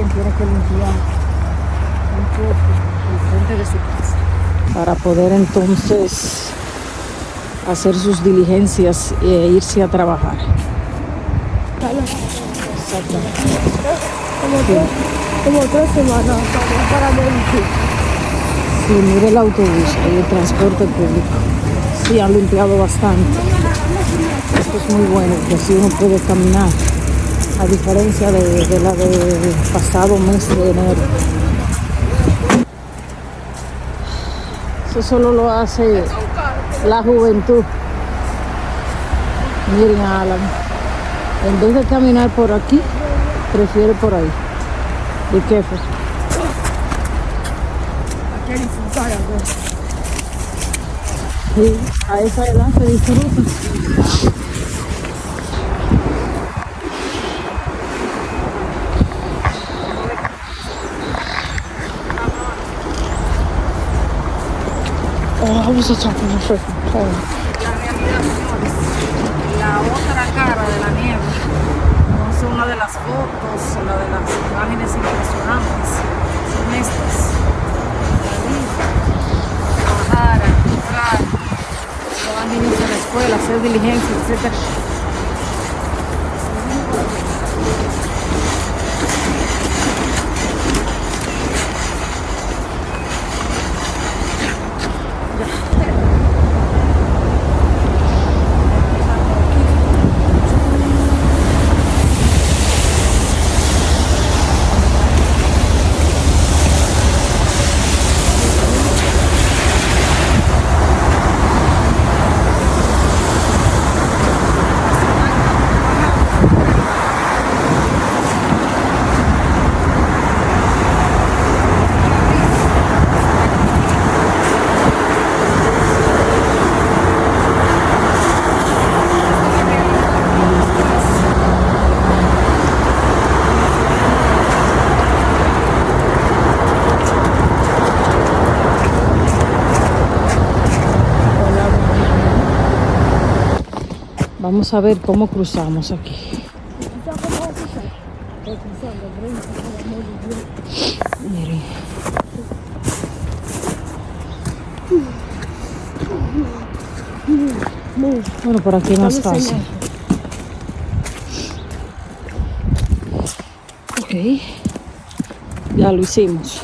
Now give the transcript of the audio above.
también tiene que limpiar un poco el frente de su casa para poder entonces hacer sus diligencias e irse a trabajar. Exactamente. Como 3 semanas para limpiar. Sí, mire el autobús y el transporte público. Sí, han limpiado bastante. Esto es muy bueno, porque así uno puede caminar, a diferencia de la del pasado mes de enero. Eso solo lo hace la juventud. Miren a Alan. En vez de caminar por aquí, prefiere por ahí. ¿Y qué fue? Aquí hay disfrutar algo. Sí, a esa edad se disfruta. Oh, I was just talking to my friend. La realidad, señores, la otra cara de la nieve no son una de las fotos, la de las imágenes impresionantes, son estas. Salir, trabajar, comprar, llevar niños a la escuela, hacer diligencias, etc. Vamos a ver cómo cruzamos aquí. Miren. Bueno, por aquí más fácil. Ok. Ya lo hicimos.